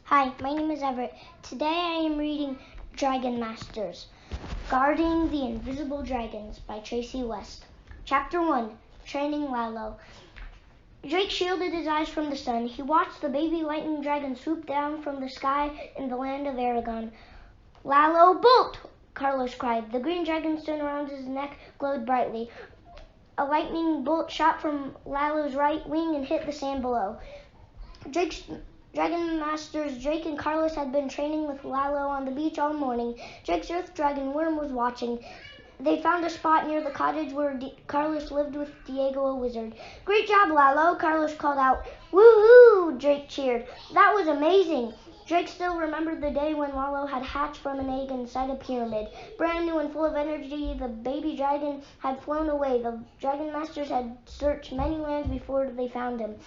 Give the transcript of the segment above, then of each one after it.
Hi, my name is Everett. Today I am reading Dragon Masters, Guarding the Invisible Dragons by Tracy West. Chapter 1, Training Lalo. Drake shielded his eyes from the sun. He watched the baby lightning dragon swoop down from the sky in the land of Aragon. Lalo, bolt! Carlos cried. The green dragon stone around his neck glowed brightly. A lightning bolt shot from Lalo's right wing and hit the sand below. Dragon Masters Drake and Carlos had been training with Lalo on the beach all morning. Drake's Earth Dragon Worm was watching. They found a spot near the cottage where Carlos lived with Diego, a wizard. "Great job, Lalo," Carlos called out. "Woohoo!" Drake cheered. "That was amazing." Drake still remembered the day when Lalo had hatched from an egg inside a pyramid. Brand new and full of energy, the baby dragon had flown away. The Dragon Masters had searched many lands before they found him.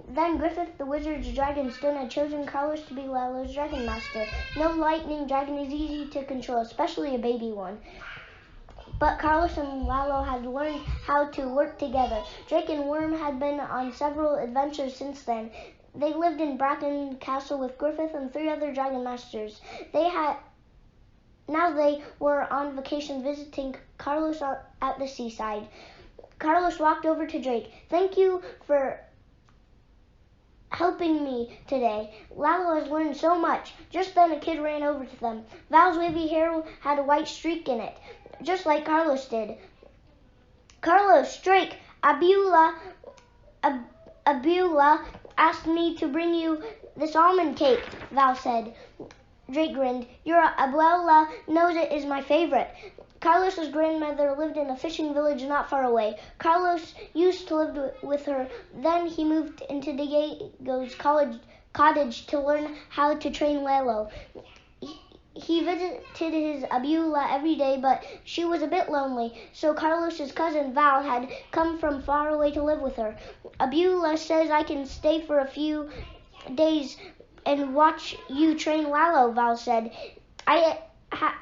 Then Griffith, the wizard's dragon stone, had chosen Carlos to be Lalo's Dragon Master. No lightning dragon is easy to control, especially a baby one. But Carlos and Lalo had learned how to work together. Drake and Worm had been on several adventures since then. They lived in Bracken Castle with Griffith and 3 other Dragon Masters. Now they were on vacation visiting Carlos at the seaside. Carlos walked over to Drake. "Thank you for helping me today. Lalo has learned so much." Just then a kid ran over to them. Val's wavy hair had a white streak in it, just like Carlos did. "Carlos, Drake, Abula asked me to bring you this almond cake," Val said. Drake grinned. "Your abuela knows it is my favorite." Carlos's grandmother lived in a fishing village not far away. Carlos used to live with her. Then he moved into Diego's cottage to learn how to train Lalo. He visited his abuela every day, but she was a bit lonely, so Carlos's cousin Val had come from far away to live with her. "Abuela says I can stay for a few days and watch you train Lalo," Val said. "I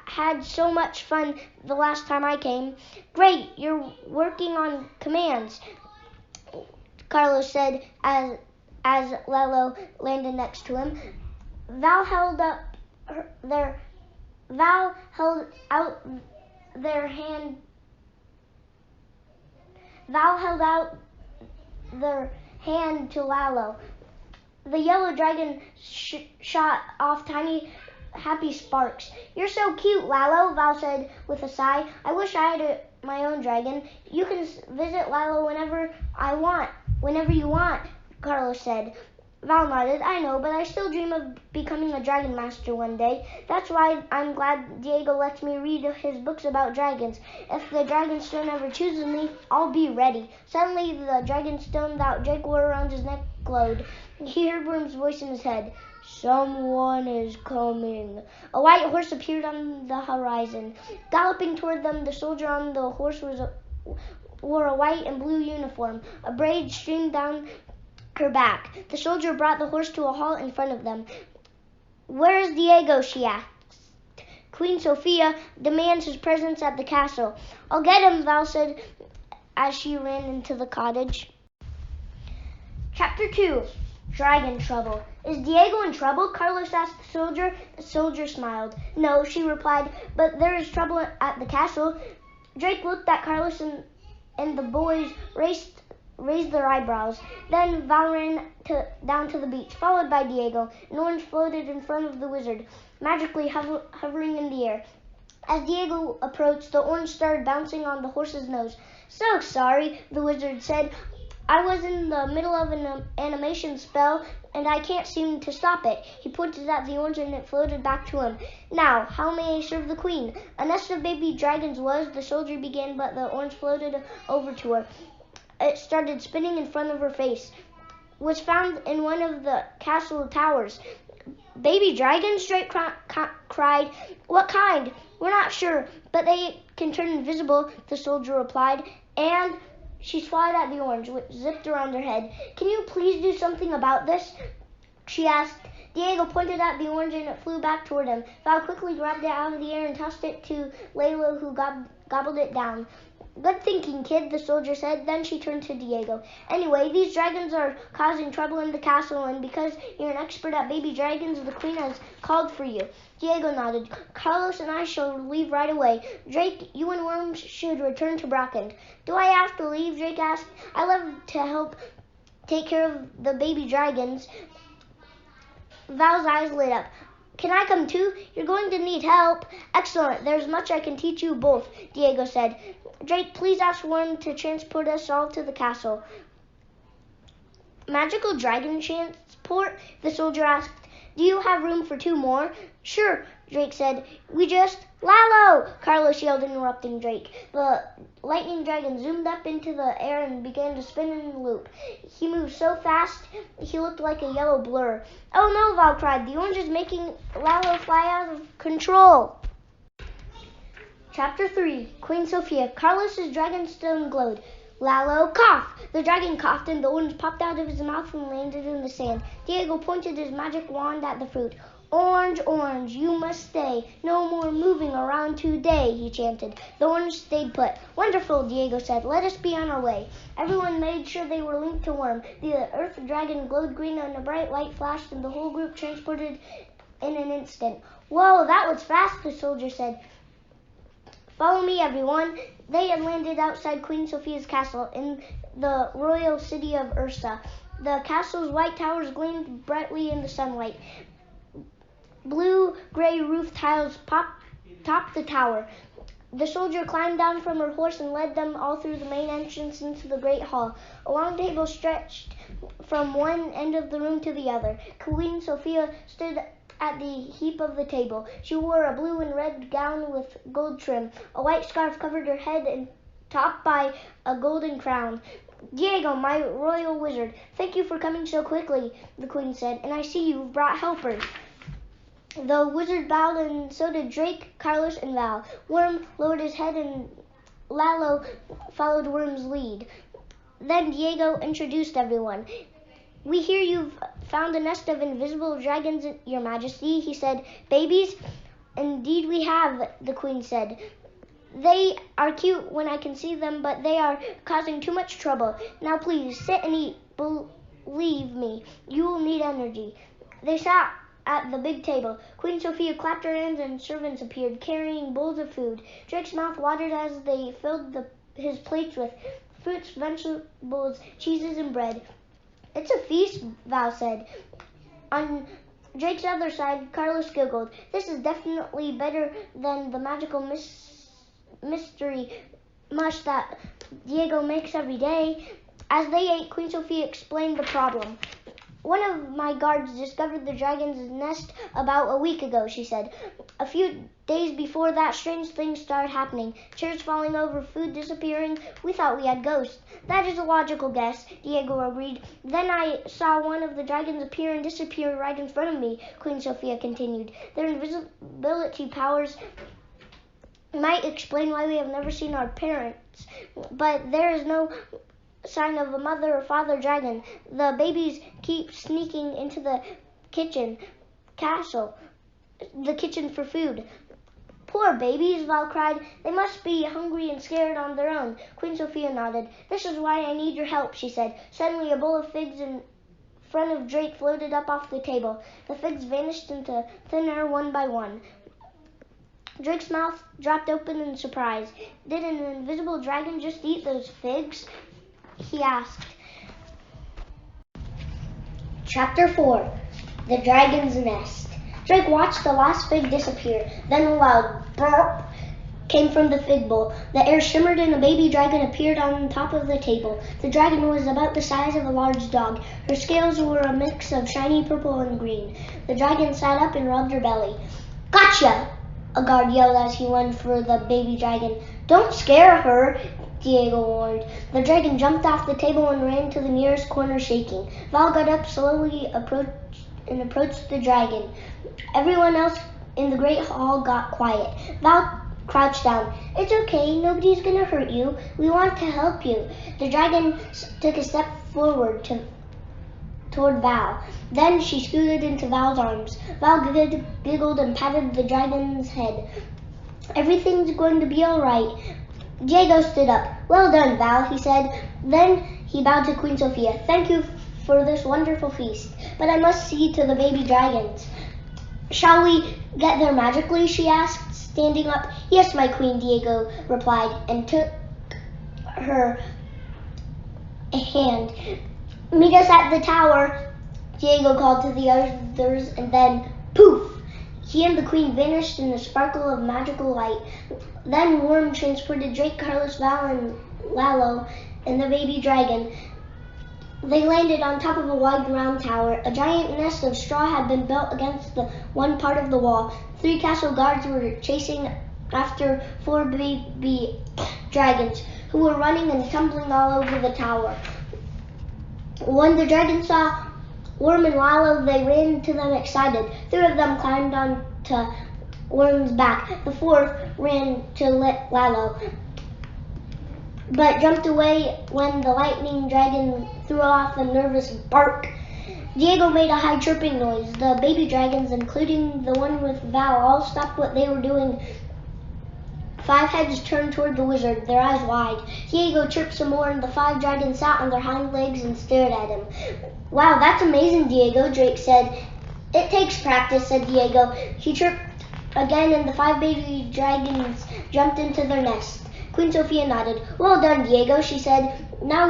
had so much fun the last time I came." "Great, you're working on commands," Carlos said as Lalo landed next to him. Val held out their hand to Lalo. The yellow dragon shot off tiny happy sparks. "You're so cute, Lalo," Val said with a sigh. "I wish I had my own dragon." "You can visit Lalo whenever you want," Carlos said. Val nodded. "I know, but I still dream of becoming a Dragon Master one day. That's why I'm glad Diego lets me read his books about dragons. If the Dragon Stone ever chooses me, I'll be ready." Suddenly, the dragon stone that Drake wore around his neck glowed. He heard Worm's voice in his head. "Someone is coming." A white horse appeared on the horizon. Galloping toward them, the soldier on the horse wore a white and blue uniform. A braid streamed down her back. The soldier brought the horse to a halt in front of them. "Where is Diego?" she asked. "Queen Sophia demands his presence at the castle." "I'll get him," Val said as she ran into the cottage. Chapter 2, Dragon Trouble. "Is Diego in trouble?" Carlos asked the soldier. The soldier smiled. "No," she replied, "but there is trouble at the castle." Drake looked at Carlos and the boys raised their eyebrows. Then Val ran down to the beach, followed by Diego. An orange floated in front of the wizard, magically hovering in the air. As Diego approached, the orange started bouncing on the horse's nose. "So sorry," the wizard said. "I was in the middle of an animation spell, and I can't seem to stop it." He pointed at the orange, and it floated back to him. "Now, how may I serve the queen?" "A nest of baby dragons the soldier began, but the orange floated over to her. It started spinning in front of her face. "Was found in one of the castle towers." "Baby dragons?" Drake cried. "What kind?" "We're not sure, but they can turn invisible," the soldier replied. And she swatted at the orange, which zipped around her head. "Can you please do something about this?" she asked. Diego pointed at the orange and it flew back toward him. Val quickly grabbed it out of the air and tossed it to Lalo, who gobbled it down. Good thinking, kid, the soldier said. Then she turned to Diego. Anyway, these dragons are causing trouble in the castle, and because you're an expert at baby dragons, the queen has called for you. Diego nodded. Carlos and I shall leave right away. Drake, you and Worm should return to Bracken. Do I have to leave? Drake asked. I love to help take care of the baby dragons. Val's eyes lit up. Can I come too? You're going to need help. Excellent. There's much I can teach you both, Diego said. Drake, please ask Worm to transport us all to the castle. Magical dragon transport? The soldier asked. Do you have room for 2 more? Sure, Drake said. Lalo! Carlos yelled, interrupting Drake. The lightning dragon zoomed up into the air and began to spin in a loop. He moved so fast, he looked like a yellow blur. Oh no, Val cried. The orange is making Lalo fly out of control. Chapter 3. Queen Sophia. Carlos's dragonstone glowed. Lalo, cough! The dragon coughed and the orange popped out of his mouth and landed in the sand. Diego pointed his magic wand at the fruit. Orange, orange, you must stay. No more moving around today, he chanted. The orange stayed put. Wonderful, Diego said. Let us be on our way. Everyone made sure they were linked to Worm. The earth dragon glowed green and a bright light flashed and the whole group transported in an instant. Whoa, that was fast, the soldier said. Follow me, everyone. They had landed outside Queen Sophia's castle in the royal city of Ursa. The castle's white towers gleamed brightly in the sunlight. Blue-gray roof tiles topped the tower. The soldier climbed down from her horse and led them all through the main entrance into the great hall. A long table stretched from one end of the room to the other. Queen Sophia stood at the heap of the table. She wore a blue and red gown with gold trim. A white scarf covered her head and topped by a golden crown. Diego, my royal wizard, thank you for coming so quickly, the queen said, and I see you've brought helpers. The wizard bowed, and so did Drake, Carlos, and Val. Worm lowered his head, and Lalo followed Worm's lead. Then Diego introduced everyone. We hear you've found a nest of invisible dragons, Your Majesty, he said. Babies? Indeed we have, the queen said. They are cute when I can see them, but they are causing too much trouble. Now please, sit and eat. Believe me, you will need energy. They sat at the big table. Queen Sophia clapped her hands and servants appeared, carrying bowls of food. Drake's mouth watered as they filled his plates with fruits, vegetables, cheeses, and bread. It's a feast, Val said. On Drake's other side, Carlos giggled. This is definitely better than the magical mystery mush that Diego makes every day. As they ate, Queen Sophia explained the problem. One of my guards discovered the dragon's nest about a week ago, she said. A few days before that, strange things started happening. Chairs falling over, food disappearing. We thought we had ghosts. That is a logical guess, Diego agreed. Then I saw one of the dragons appear and disappear right in front of me, Queen Sophia continued. Their invisibility powers might explain why we have never seen our parents, but there is no sign of a mother or father dragon. The babies keep sneaking into the kitchen for food. Poor babies, Val cried. They must be hungry and scared on their own. Queen Sophia nodded. This is why I need your help, she said. Suddenly a bowl of figs in front of Drake floated up off the table. The figs vanished into thin air one by one. Drake's mouth dropped open in surprise. Did an invisible dragon just eat those figs? He asked. Chapter 4. The Dragon's Nest. Drake watched the last fig disappear. Then a loud burp came from the fig bowl. The air shimmered and a baby dragon appeared on top of the table. The dragon was about the size of a large dog. Her scales were a mix of shiny purple and green. The dragon sat up and rubbed her belly. Gotcha! A guard yelled as he lunged for the baby dragon. Don't scare her, Diego warned. The dragon jumped off the table and ran to the nearest corner shaking. Val got up slowly approached the dragon. Everyone else in the great hall got quiet. Val crouched down. It's okay, nobody's gonna hurt you. We want to help you. The dragon took a step forward toward Val. Then she scooted into Val's arms. Val giggled and patted the dragon's head. Everything's going to be all right. Diego stood up. "Well done, Val," he said. Then he bowed to Queen Sophia. "Thank you for this wonderful feast, but I must see to the baby dragons." "Shall we get there magically?" she asked, standing up. "Yes, my queen," Diego replied, and took her hand. "Meet us at the tower," Diego called to the others, and then poof! He and the queen vanished in a sparkle of magical light. Then Worm transported Drake, Carlos, Val, and Lalo and the baby dragon. They landed on top of a wide round tower. A giant nest of straw had been built against the one part of the wall. 3 castle guards were chasing after 4 baby dragons, who were running and tumbling all over the tower. When the dragons saw Worm and Lalo, they ran to them excited. 3 of them climbed onto Worm's back. The 4th ran to Lalo, but jumped away when the lightning dragon threw off a nervous bark. Diego made a high chirping noise. The baby dragons, including the one with Val, all stopped what they were doing. 5 heads turned toward the wizard, their eyes wide. Diego chirped some more, and the 5 dragons sat on their hind legs and stared at him. "Wow, that's amazing, Diego," Drake said. "It takes practice," said Diego. He chirped again, and the 5 baby dragons jumped into their nest. Queen Sophia nodded. "Well done, Diego," she said. Now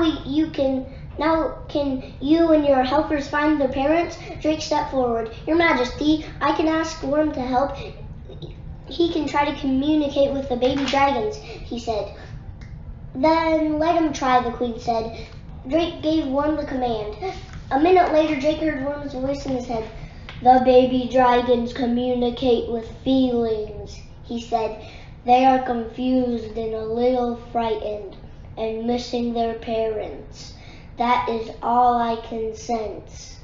can you and your helpers find their parents?" Drake stepped forward. "Your Majesty, I can ask Worm to help. He can try to communicate with the baby dragons," he said. "Then let him try," the queen said. Drake gave Worm the command. A minute later, Drake heard Worm's voice in his head. "The baby dragons communicate with feelings," he said. "They are confused and a little frightened and missing their parents. That is all I can sense."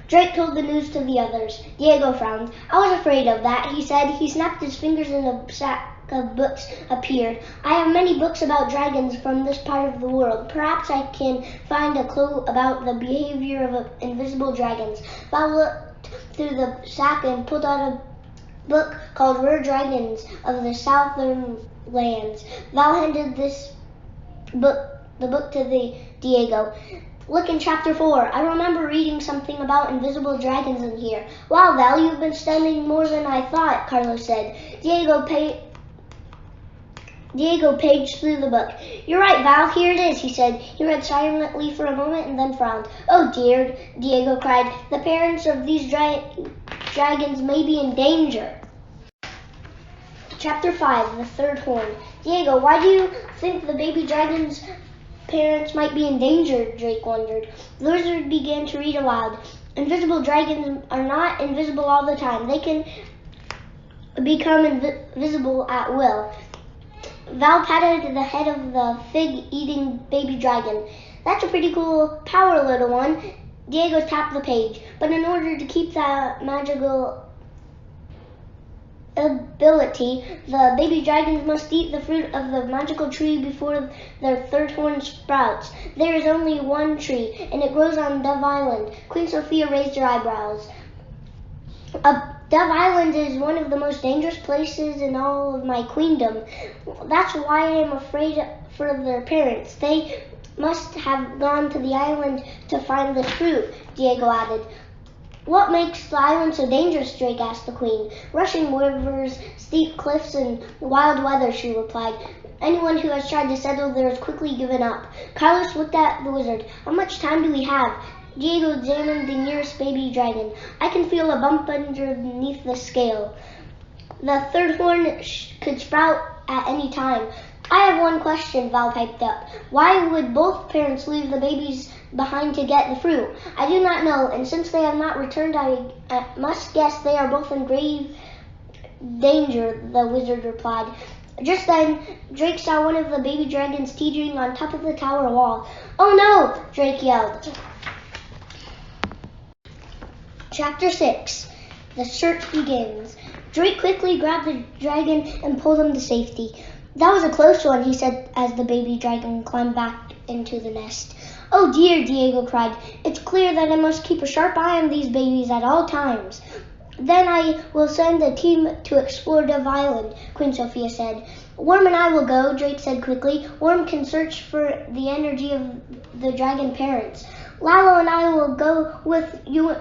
Drake told the news to the others. Diego frowned. "I was afraid of that," he said. He snapped his fingers and a sack of books appeared. "I have many books about dragons from this part of the world. Perhaps I can find a clue about the behavior of invisible dragons." Val looked through the sack and pulled out a book called Rare Dragons of the Southern Lands. Val handed the book to Diego. "Look in chapter 4. I remember reading something about invisible dragons in here." "Wow, Val, you've been studying more than I thought," Carlos said. Diego paged through the book. "You're right, Val, here it is," he said. He read silently for a moment and then frowned. "Oh dear," Diego cried. "The parents of these dragons may be in danger." Chapter 5, The Third Horn. "Diego, why do you think the baby dragon's parents might be in danger?" Drake wondered. The wizard began to read aloud. "Invisible dragons are not invisible all the time. They can become invisible at will." Val patted the head of the fig-eating baby dragon. "That's a pretty cool power, little one." Diego tapped the page. "But in order to keep that magical ability, the baby dragons must eat the fruit of the magical tree before their third horn sprouts. There is only one tree, and it grows on Dove Island." Queen Sophia raised her eyebrows. "Dove Island is one of the most dangerous places in all of my queendom. That's why I am afraid for their parents. They must have gone to the island to find this fruit," Diego added. "What makes the island so dangerous?" Drake asked the queen. "Rushing rivers, steep cliffs, and wild weather," she replied. "Anyone who has tried to settle there has quickly given up." Carlos looked at the wizard. "How much time do we have?" Diego examined the nearest baby dragon. "I can feel a bump underneath the scale. The third horn could sprout at any time." "I have one question," Val piped up. "Why would both parents leave the babies behind to get the fruit?" "I do not know, and since they have not returned, I must guess they are both in grave danger," the wizard replied. Just then, Drake saw one of the baby dragons teetering on top of the tower wall. "Oh no!" Drake yelled. Chapter 6. The Search Begins. Drake quickly grabbed the dragon and pulled him to safety. "That was a close one," he said as the baby dragon climbed back into the nest. "Oh dear," Diego cried. "It's clear that I must keep a sharp eye on these babies at all times." Then I will send a team to explore Dove Island, Queen Sophia said. Worm and I will go, Drake said quickly. Worm can search for the energy of the dragon parents. Lalo and I will go with you,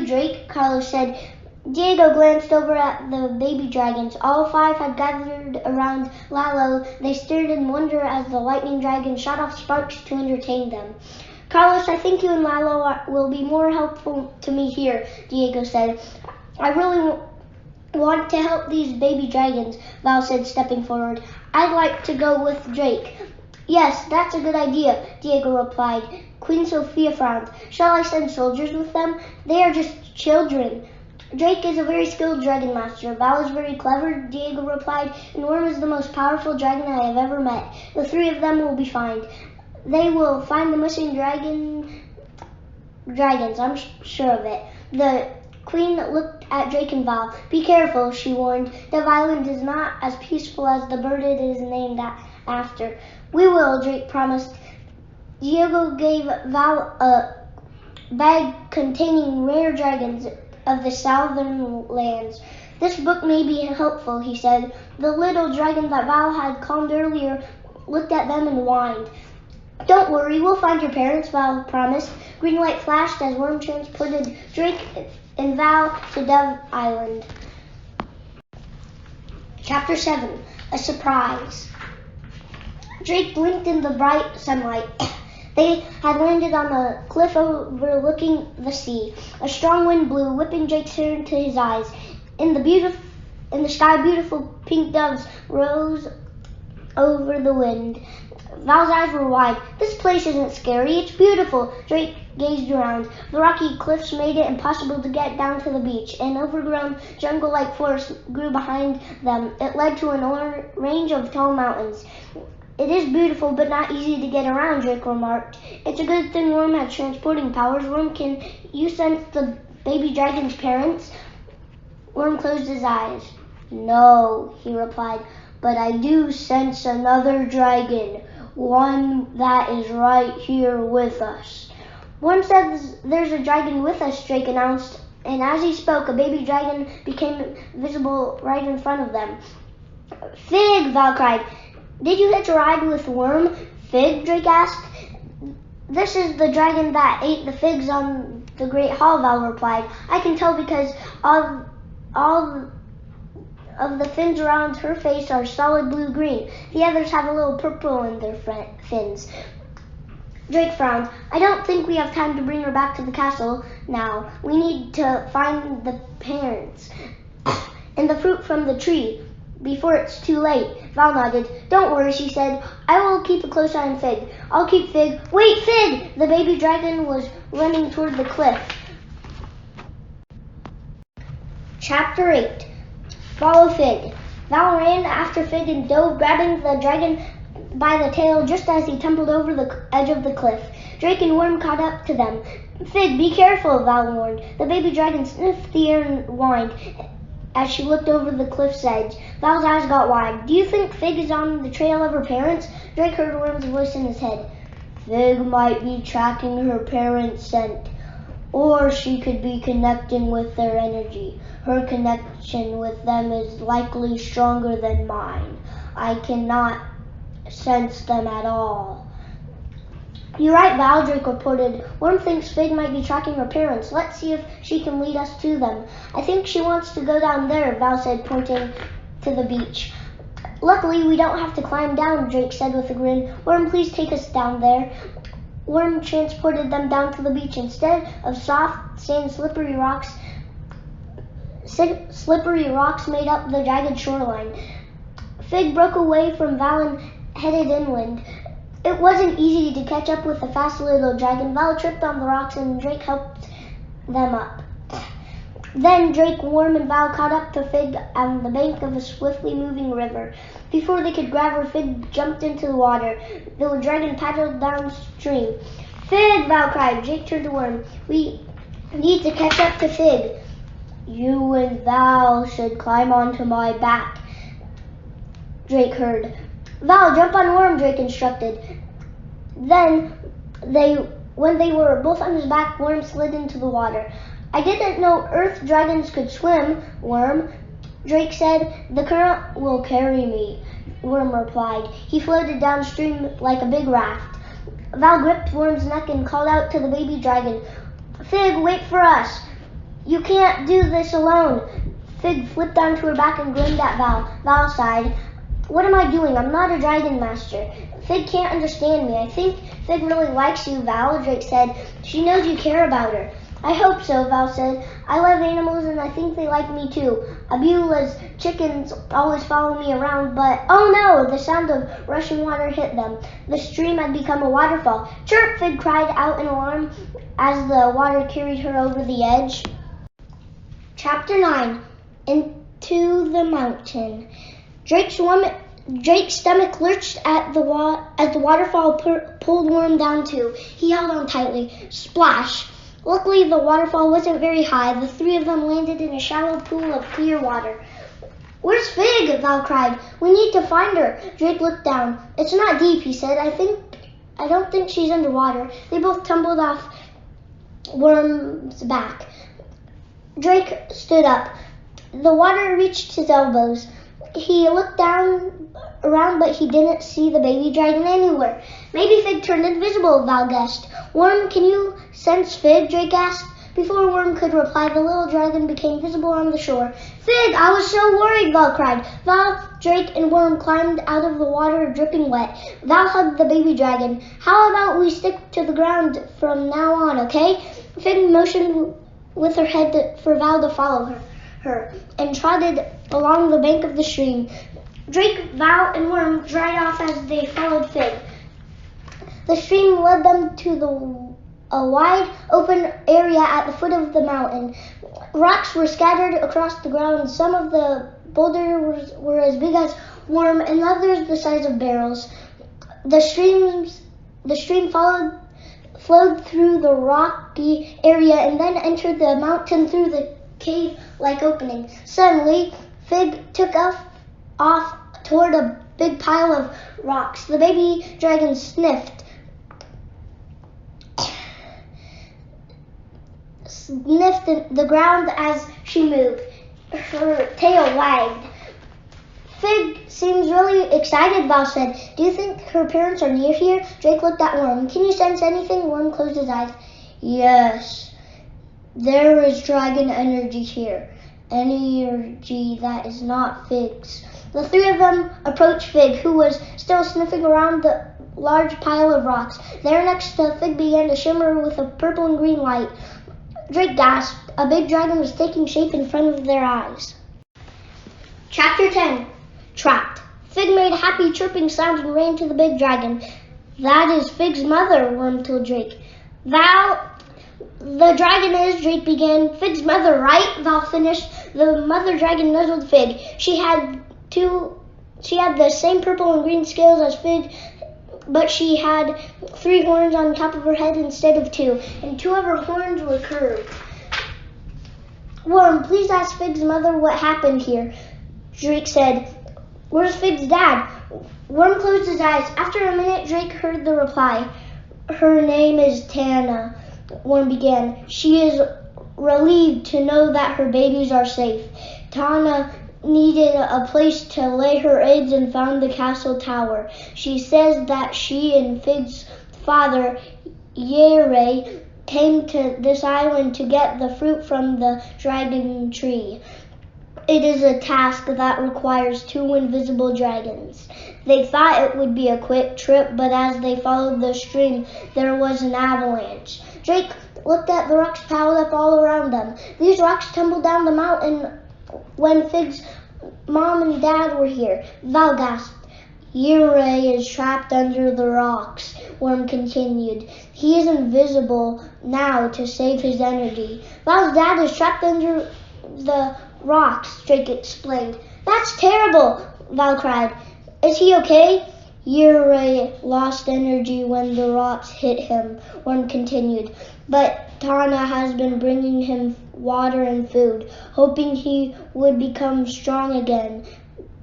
Drake, Carlos said. Diego glanced over at the baby dragons. All 5 had gathered around Lalo. They stared in wonder as the lightning dragon shot off sparks to entertain them. Carlos, I think you and Lalo will be more helpful to me here, Diego said. I really want to help these baby dragons, Val said, stepping forward. I'd like to go with Drake. Yes, that's a good idea, Diego replied. Queen Sophia frowned. Shall I send soldiers with them? They are just children. Drake is a very skilled dragon master. Val is very clever, Diego replied, and Worm is the most powerful dragon I have ever met. The 3 of them will be fine. They will find the missing dragons, I'm sure of it. The Queen looked at Drake and Val. Be careful, she warned. Dove Island is not as peaceful as the bird it is named after. We will, Drake promised. Diego gave Val a bag containing rare dragons of the southern lands. This book may be helpful, he said. The little dragon that Val had calmed earlier looked at them and whined. Don't worry, we'll find your parents, Val promised. Green light flashed as Worm transported Drake and Val to Dove Island. Chapter 7. A Surprise. Drake blinked in the bright sunlight. They had landed on a cliff overlooking the sea. A strong wind blew, whipping Drake's hair into his eyes. In the sky, beautiful pink doves rose over the wind. Val's eyes were wide. This place isn't scary, it's beautiful. Drake gazed around. The rocky cliffs made it impossible to get down to the beach. An overgrown jungle-like forest grew behind them. It led to a range of tall mountains. It is beautiful, but not easy to get around, Drake remarked. It's a good thing Worm has transporting powers. Worm, can you sense the baby dragon's parents? Worm closed his eyes. No, he replied, but I do sense another dragon, one that is right here with us. Worm says there's a dragon with us, Drake announced, and as he spoke, a baby dragon became visible right in front of them. Fig, Val cried. Did you hitch a ride with Worm? Fig, Drake asked. This is the dragon that ate the figs on the Great Hall, Val replied. I can tell because all of the fins around her face are solid blue-green. The others have a little purple in their fins. Drake frowned. I don't think we have time to bring her back to the castle now. We need to find the parents and the fruit from the tree before it's too late. Val nodded. Don't worry, she said. I will keep a close eye on Fig. I'll keep Fig. Wait, Fig! The baby dragon was running toward the cliff. Chapter 8. Follow Fig. Val ran after Fig and dove, grabbing the dragon by the tail just as he tumbled over the edge of the cliff. Drake and Worm caught up to them. Fig, be careful, Val warned. The baby dragon sniffed the air and whined as she looked over the cliff's edge. Val's eyes got wide. Do you think Fig is on the trail of her parents? Drake heard Worm's voice in his head. Fig might be tracking her parents' scent, or she could be connecting with their energy. Her connection with them is likely stronger than mine. I cannot sense them at all. You're right, Val, Drake reported. Worm thinks Fig might be tracking her parents. Let's see if she can lead us to them. I think she wants to go down there, Val said, pointing to the beach. Luckily, we don't have to climb down, Drake said with a grin. Worm, please take us down there. Worm transported them down to the beach. Instead of soft sand, slippery rocks made up the jagged shoreline. Fig broke away from Val and headed inland. It wasn't easy to catch up with the fast little dragon. Val tripped on the rocks and Drake helped them up. Then Drake, Worm, and Val caught up to Fig on the bank of a swiftly moving river. Before they could grab her, Fig jumped into the water. The dragon paddled downstream. Fig, Val cried. Drake turned to Worm. We need to catch up to Fig. You and Val should climb onto my back, Drake heard. Val, jump on Worm, Drake instructed. Then, when they were both on his back, Worm slid into the water. I didn't know earth dragons could swim, Worm. Drake said. The current will carry me, Worm replied. He floated downstream like a big raft. Val gripped Worm's neck and called out to the baby dragon. Fig, wait for us. You can't do this alone. Fig flipped onto her back and grinned at Val. Val sighed. What am I doing? I'm not a dragon master. Fig can't understand me. I think Fig really likes you, Val, Drake said. She knows you care about her. I hope so, Val said. I love animals and I think they like me too. Abula's chickens always follow me around, but oh no! The sound of rushing water hit them. The stream had become a waterfall. Chirp! Fig cried out in alarm as the water carried her over the edge. Chapter 9. Into the Mountain. Drake's stomach lurched as the waterfall pulled Worm down too. He held on tightly. Splash! Luckily, the waterfall wasn't very high. The three of them landed in a shallow pool of clear water. Where's Fig? Val cried. We need to find her. Drake looked down. It's not deep, he said. I don't think she's underwater. They both tumbled off Worm's back. Drake stood up. The water reached his elbows. He looked around, but he didn't see the baby dragon anywhere. Maybe Fig turned invisible, Val guessed. Worm, can you sense Fig? Drake asked. Before Worm could reply, the little dragon became visible on the shore. Fig, I was so worried, Val cried. Val, Drake, and Worm climbed out of the water dripping wet. Val hugged the baby dragon. How about we stick to the ground from now on, okay? Fig motioned with her head for Val to follow her and trotted along the bank of the stream. Drake, Val, and Worm dried off as they followed Fig. The stream led them to a wide open area at the foot of the mountain. Rocks were scattered across the ground. Some of the boulders were as big as Worm and others the size of barrels. The stream flowed through the rocky area and then entered the mountain through the cave-like opening. Suddenly, Fig took off toward a big pile of rocks. The baby dragon sniffed the ground as she moved. Her tail wagged. Fig seems really excited, Val said. Do you think her parents are near here? Drake looked at Worm. Can you sense anything? Worm closed his eyes. Yes. There is dragon energy here. Energy that is not Fig's. The three of them approached Fig, who was still sniffing around the large pile of rocks. There next to Fig began to shimmer with a purple and green light. Drake gasped. A big dragon was taking shape in front of their eyes. Chapter 10. Trapped. Fig made a happy chirping sound and ran to the big dragon. That is Fig's mother, Worm told Drake. Val, the dragon is, Drake began. Fig's mother, right? Val finished. The mother dragon nuzzled Fig. She had the same purple and green scales as Fig, but she had 3 horns on top of her head instead of 2, and 2 of her horns were curved. Worm, please ask Fig's mother what happened here, Drake said. Where's Fig's dad? Worm closed his eyes. After a minute, Drake heard the reply. Her name is Tana, Worm began. She is relieved to know that her babies are safe. Tana needed a place to lay her eggs and found the castle tower. She says that she and Fig's father, Yere, came to this island to get the fruit from the dragon tree. It is a task that requires 2 invisible dragons. They thought it would be a quick trip, but as they followed the stream, there was an avalanche. Drake looked at the rocks piled up all around them. These rocks tumbled down the mountain when Fig's mom and dad were here. Val gasped. Yere is trapped under the rocks, Worm continued. He is invisible now to save his energy. Val's dad is trapped under the rocks, Drake explained. That's terrible, Val cried. Is he okay? Yere lost energy when the rocks hit him, Worm continued. But Tana has been bringing him water and food, hoping he would become strong again.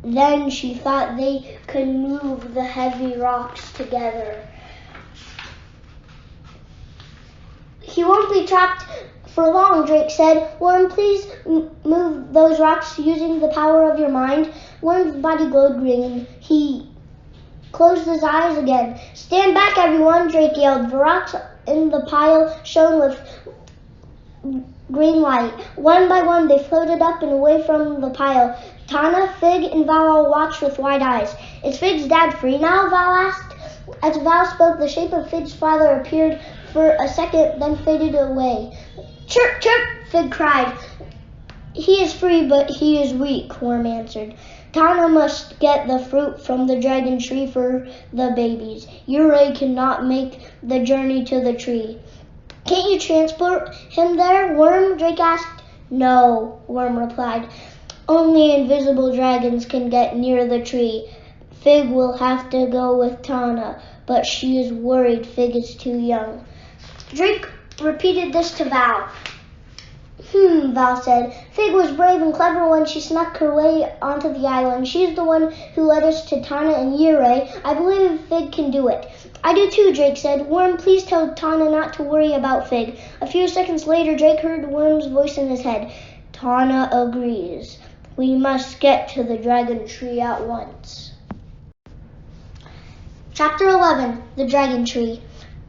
Then she thought they could move the heavy rocks together. He won't be trapped For long, Drake said. Worm, please move those rocks using the power of your mind. Worm's body glowed green. He closed his eyes again. Stand back, everyone, Drake yelled. The rocks in the pile shone with green light. One by one, they floated up and away from the pile. Tana, Fig, and Val all watched with wide eyes. Is Fig's dad free now? Val asked. As Val spoke, the shape of Fig's father appeared for a second, then faded away. Chirp, chirp, Fig cried. He is free, but he is weak, Worm answered. Tana must get the fruit from the dragon tree for the babies. Yurei cannot make the journey to the tree. Can't you transport him there, Worm? Drake asked. No, Worm replied. Only invisible dragons can get near the tree. Fig will have to go with Tana, but she is worried Fig is too young. Drake repeated this to Val. Val said. Fig was brave and clever when she snuck her way onto the island. She's the one who led us to Tana and Yurei. I believe Fig can do it. I do too, Drake said. Worm, please tell Tana not to worry about Fig. A few seconds later, Drake heard Worm's voice in his head. Tana agrees. We must get to the dragon tree at once. Chapter 11. The Dragon Tree.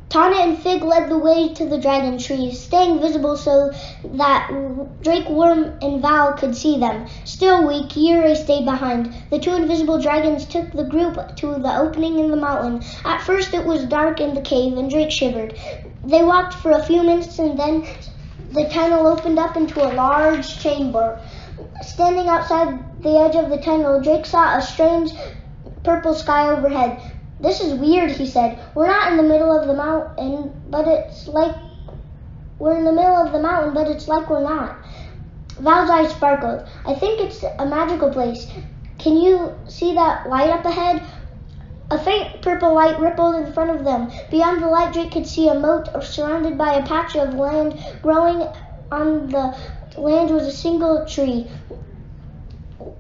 Tana and Fig led the way to the dragon tree, staying visible so that Drake, Worm, and Val could see them. Still weak, Yurei stayed behind. The two invisible dragons took the group to the opening in the mountain. At first it was dark in the cave, and Drake shivered. They walked for a few minutes, and then the tunnel opened up into a large chamber. Standing outside the edge of the tunnel, Drake saw a strange purple sky overhead. This is weird, he said. We're not in the middle of the mountain, but it's like we're not. Val's eyes sparkled. I think it's a magical place. Can you see that light up ahead? A faint purple light rippled in front of them. Beyond the light, Drake could see a moat surrounded by a patch of land. Growing on the land was a single tree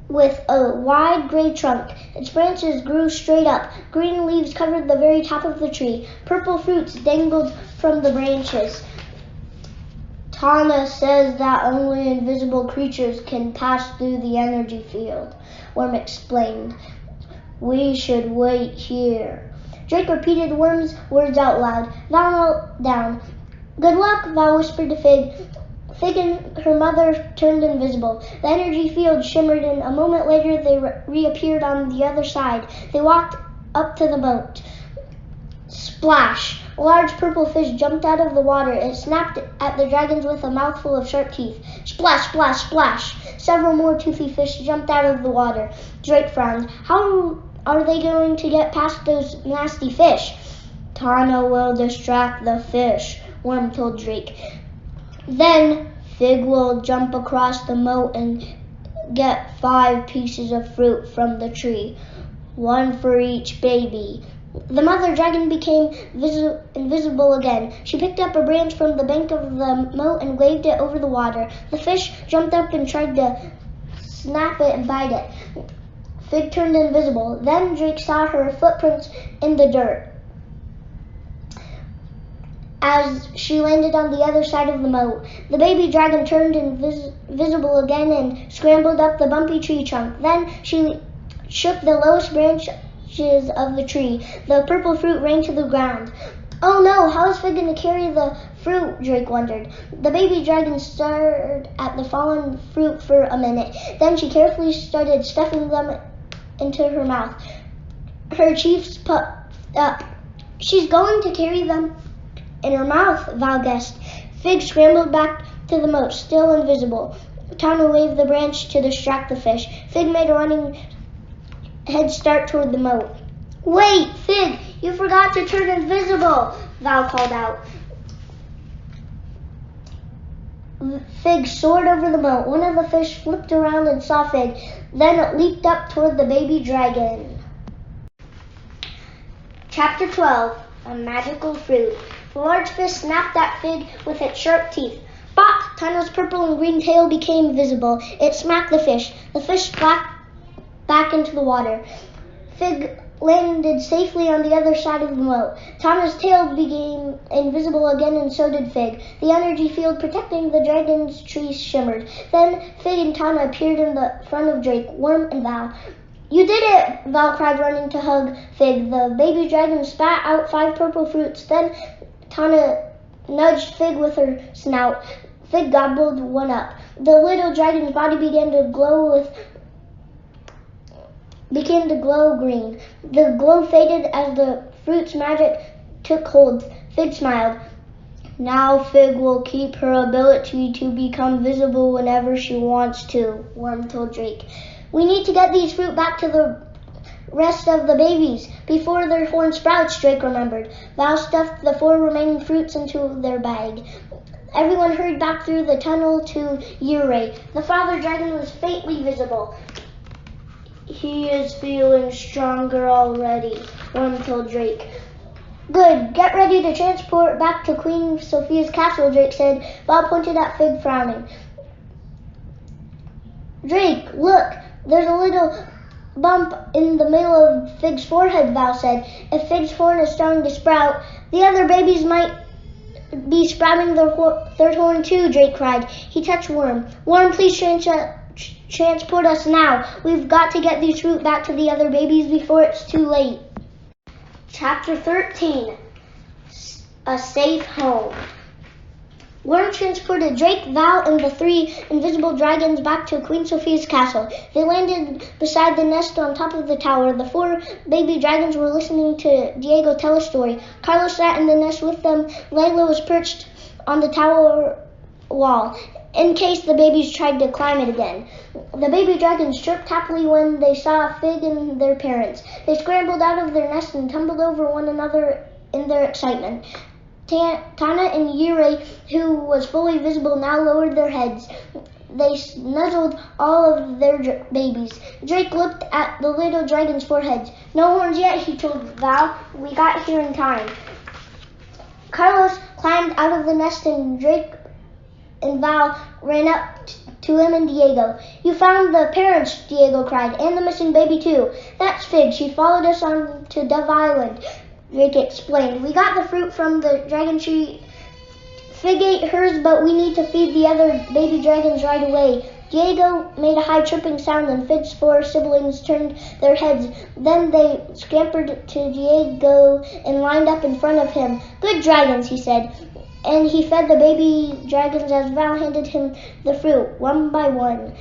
with a wide gray trunk. Its branches grew straight up. Green leaves covered the very top of the tree. Purple fruits dangled from the branches. Tana says that only invisible creatures can pass through the energy field, Worm explained. We should wait here. Drake repeated Worm's words out loud. Val knelt down. Good luck, Val whispered to Fig. Fig and her mother turned invisible. The energy field shimmered, and a moment later they reappeared on the other side. They walked up to the moat. Splash! A large purple fish jumped out of the water. It snapped at the dragons with a mouthful of sharp teeth. Splash, splash, splash! Several more toothy fish jumped out of the water. Drake frowned. How are they going to get past those nasty fish? Tana will distract the fish, Worm told Drake. Then Fig will jump across the moat and get 5 pieces of fruit from the tree, 1 for each baby. The mother dragon became invisible again. She picked up a branch from the bank of the moat and waved it over the water. The fish jumped up and tried to snap it and bite it. Fig turned invisible. Then Drake saw her footprints in the dirt as she landed on the other side of the moat. The baby dragon turned invisible again and scrambled up the bumpy tree trunk. Then she shook the lowest branches of the tree. The purple fruit rained to the ground. Oh no, how is Fig going to carry the fruit? Drake wondered. The baby dragon stared at the fallen fruit for a minute. Then she carefully started stuffing them into her mouth. Her cheeks puffed up. She's going to carry them in her mouth, Val guessed. Fig scrambled back to the moat, still invisible. Tana waved the branch to distract the fish. Fig made a running head start toward the moat. Wait, Fig, you forgot to turn invisible, Val called out. Fig soared over the moat. One of the fish flipped around and saw Fig. Then it leaped up toward the baby dragon. Chapter 12. A Magical Fruit. The large fish snapped at Fig with its sharp teeth. Bop! Tana's purple and green tail became visible. It smacked the fish. The fish splashed back into the water. Fig landed safely on the other side of the moat. Tana's tail became invisible again, and so did Fig. The energy field protecting the dragon's tree shimmered. Then Fig and Tana appeared in the front of Drake, Worm, and Val. You did it! Val cried, running to hug Fig. The baby dragon spat out 5 purple fruits. Then Tana nudged Fig with her snout. Fig gobbled one up. The little dragon's body began to glow green. The glow faded as the fruit's magic took hold. Fig smiled. Now Fig will keep her ability to become visible whenever she wants to, Worm told Drake. We need to get these fruit back to the rest of the babies before their horn sprouts, Drake remembered. Val stuffed the 4 remaining fruits into their bag. Everyone hurried back through the tunnel to Yurei. The father dragon was faintly visible. He is feeling stronger already, Worm told Drake. Good. Get ready to transport back to Queen Sophia's castle, Drake said. Val pointed at Fig, frowning. Drake, look. There's a little bump in the middle of Fig's forehead, Val said. If Fig's horn is starting to sprout, the other babies might be sprouting their 3rd horn too, Drake cried. He touched Worm. Worm, please transport us now. We've got to get these fruit back to the other babies before it's too late. Chapter 13. A Safe Home. Worm transported Drake, Val, and the 3 invisible dragons back to Queen Sophia's castle. They landed beside the nest on top of the tower. The 4 baby dragons were listening to Diego tell a story. Carlos sat in the nest with them. Layla was perched on the tower wall, in case the babies tried to climb it again. The baby dragons chirped happily when they saw Fig and their parents. They scrambled out of their nest and tumbled over one another in their excitement. Tana and Yurei, who was fully visible, now lowered their heads. They nuzzled all of their babies. Drake looked at the little dragon's foreheads. No horns yet, he told Val. We got here in time. Carlos climbed out of the nest, and Drake and Val ran up to him and Diego. You found the parents, Diego cried, and the missing baby too. That's Fig. She followed us on to Dove Island, Drake explained. We got the fruit from the dragon tree. Fig ate hers, but we need to feed the other baby dragons right away. Diego made a high chirping sound, and Fig's 4 siblings turned their heads. Then they scampered to Diego and lined up in front of him. Good dragons, he said. And he fed the baby dragons as Val handed him the fruit, one by one.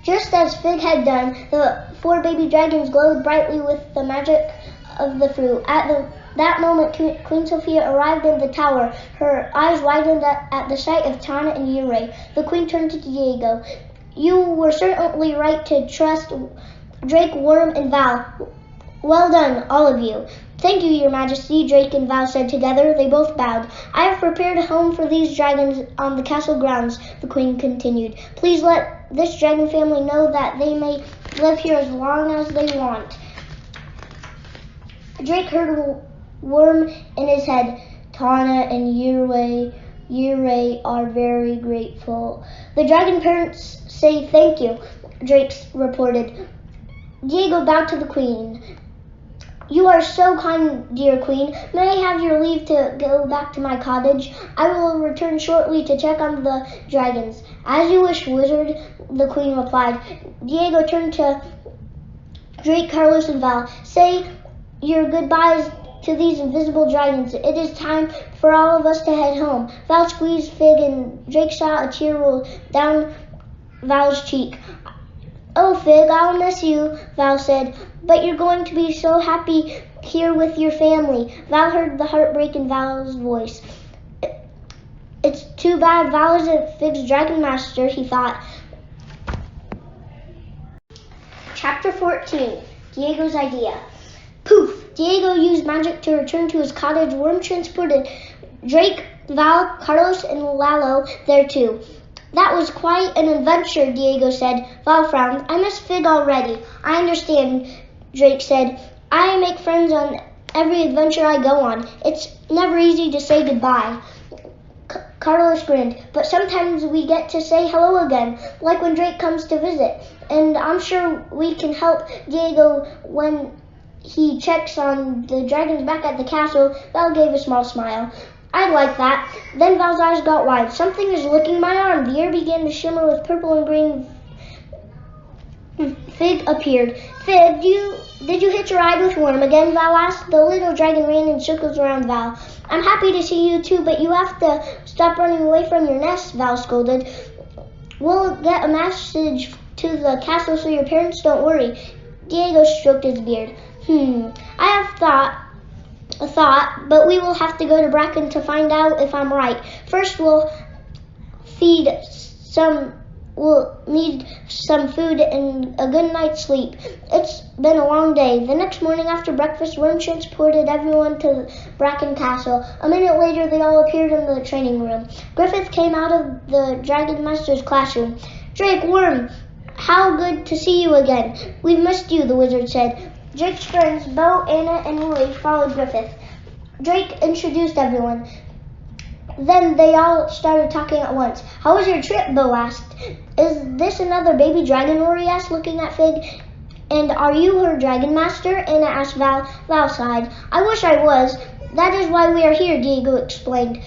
Just as Fig had done, the 4 baby dragons glowed brightly with the magic of the fruit. At that moment, Queen Sophia arrived in the tower. Her eyes widened at the sight of Tana and Yurei. The queen turned to Diego. You were certainly right to trust Drake, Worm, and Val. Well done, all of you. Thank you, Your Majesty, Drake and Val said together. They both bowed. I have prepared a home for these dragons on the castle grounds, the queen continued. Please let this dragon family know that they may live here as long as they want. Drake heard a worm in his head. Tana and Yurei are very grateful. The dragon parents say thank you, Drake reported. Diego bowed to the queen. You are so kind, dear queen. May I have your leave to go back to my cottage? I will return shortly to check on the dragons. As you wish, wizard, the queen replied. Diego turned to Drake, Carlos, and Val. Say your goodbyes to these invisible dragons. It is time for all of us to head home. Val squeezed Fig, and Drake saw a tear roll down Val's cheek. Oh, Fig, I'll miss you, Val said, but you're going to be so happy here with your family. Val heard the heartbreak in Val's voice. It's too bad Val isn't Fig's dragon master, he thought. Chapter 14, Diego's Idea. Poof! Diego used magic to return to his cottage. Worm transported Drake, Val, Carlos, and Lalo there too. That was quite an adventure, Diego said. Val frowned. I miss Fig already. I understand, Drake said. I make friends on every adventure I go on. It's never easy to say goodbye. Carlos grinned. But sometimes we get to say hello again, like when Drake comes to visit. And I'm sure we can help Diego when he checks on the dragons back at the castle, Val gave a small smile. I'd like that. Then Val's eyes got wide. Something is licking my arm. The air began to shimmer with purple and green. Fig appeared. Fig, did you hitch a ride with Worm again? Val asked. The little dragon ran in circles around Val. I'm happy to see you too, but you have to stop running away from your nest, Val scolded. We'll get a message to the castle so your parents don't worry. Diego stroked his beard. I have a thought, but we will have to go to Bracken to find out if I'm right. First, we'll need some food and a good night's sleep. It's been a long day. The next morning after breakfast, Worm transported everyone to Bracken Castle. A minute later, they all appeared in the training room. Griffith came out of the Dragon Master's classroom. Drake, Worm, how good to see you again. We've missed you, the wizard said. Drake's friends, Bo, Anna, and Willie, followed Griffith. Drake introduced everyone. Then they all started talking at once. How was your trip? Bo asked. Is this another baby dragon? Rory asked, looking at Fig. And are you her dragon master? Anna asked Val. Val sighed. I wish I was. That is why we are here, Diego explained.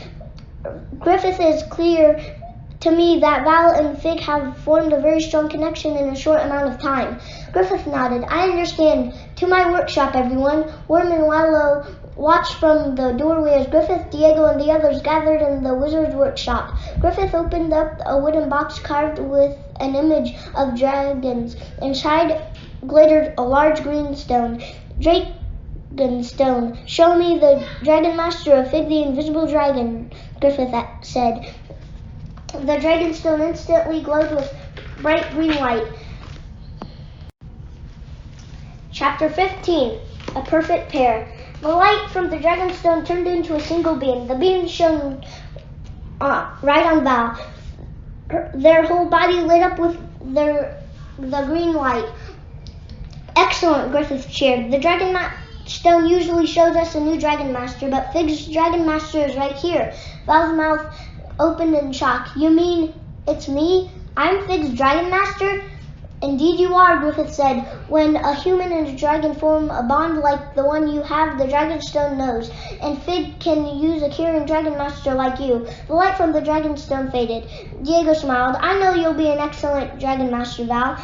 Griffith is clear to me that Val and Fig have formed a very strong connection in a short amount of time. Griffith nodded. I understand. To my workshop, everyone. Worm and Wallow watched from the doorway as Griffith, Diego, and the others gathered in the wizard's workshop. Griffith opened up a wooden box carved with an image of dragons. Inside glittered a large green stone. Dragonstone. Show me the Dragon Master of Fig the Invisible Dragon, Griffith said. The Dragonstone instantly glowed with bright green light. Chapter 15. A Perfect Pair. The light from the Dragonstone turned into a single beam. The beam shone right on Val. Their whole body lit up with the green light. Excellent, Griffith cheered. The Dragonstone usually shows us a new Dragon Master, but Fig's Dragon Master is right here. Val's mouth opened in shock. You mean it's me? I'm Fig's Dragon Master? Indeed you are, Griffith said. When a human and a dragon form a bond like the one you have, the Dragonstone knows, and Fig can use a caring Dragon Master like you. The light from the Dragonstone faded. Diego smiled. I know you'll be an excellent Dragon Master, Val.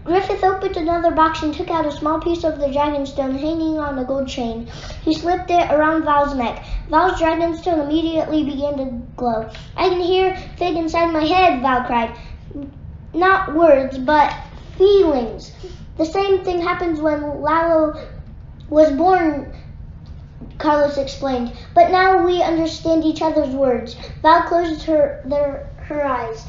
Griffith opened another box and took out a small piece of the Dragonstone hanging on a gold chain. He slipped it around Val's neck. Val's Dragonstone immediately began to glow. I can hear Fig inside my head, Val cried. Not words, but feelings. The same thing happens when Lalo was born, Carlos explained. But now we understand each other's words. Val closed her eyes.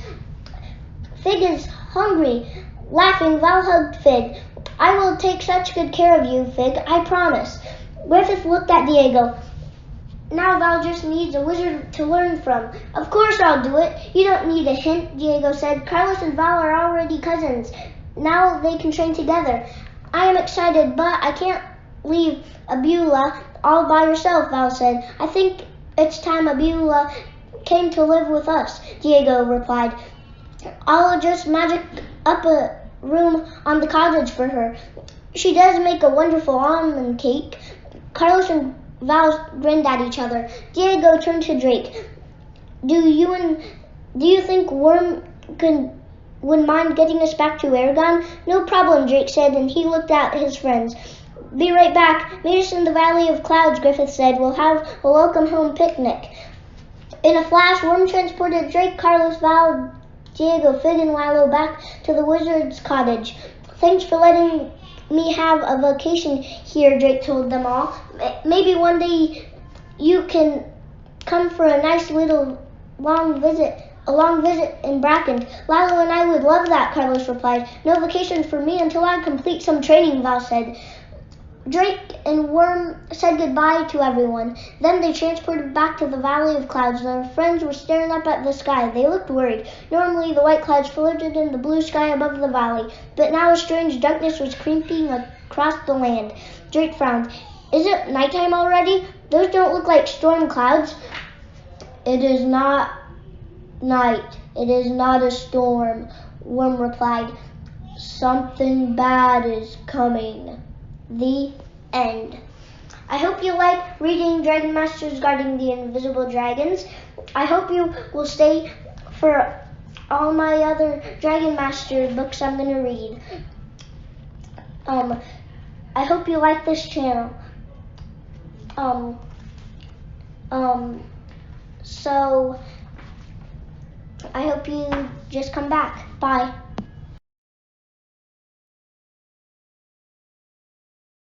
Fig is hungry. Laughing, Val hugged Fig. I will take such good care of you, Fig, I promise. Griffith looked at Diego. Now Val just needs a wizard to learn from. Of course I'll do it. You don't need a hint, Diego said. Carlos and Val are already cousins. Now they can train together. I am excited, but I can't leave Abula all by yourself, Val said. I think it's time Abula came to live with us, Diego replied. I'll just magic up a room on the cottage for her. She does make a wonderful almond cake. Carlos and Val grinned at each other. Diego turned to Drake. Do you think Worm would mind getting us back to Aragon? No problem, Drake said, and he looked at his friends. Be right back. Meet us in the Valley of Clouds, Griffith said. We'll have a welcome home picnic. In a flash, Worm transported Drake, Carlos, Val, Diego, Fig, and Wallow back to the wizard's cottage. Thanks for letting me have a vacation here, Drake told them all. Maybe one day you can come for a nice little long visit in Bracken. Lalo and I would love that, Carlos replied. No vacation for me until I complete some training, Val said. Drake and Worm said goodbye to everyone. Then they transported back to the Valley of Clouds. Their friends were staring up at the sky. They looked worried. Normally the white clouds floated in the blue sky above the valley, but now a strange darkness was creeping across the land. Drake frowned. Is it nighttime already? Those don't look like storm clouds. It is not night. It is not a storm, Worm replied. Something bad is coming. The end. I hope you like reading Dragon Masters Guarding the Invisible Dragons. I hope you will stay for all my other Dragon Master books I'm going to read. I hope you like this channel. So I hope you just come back. Bye.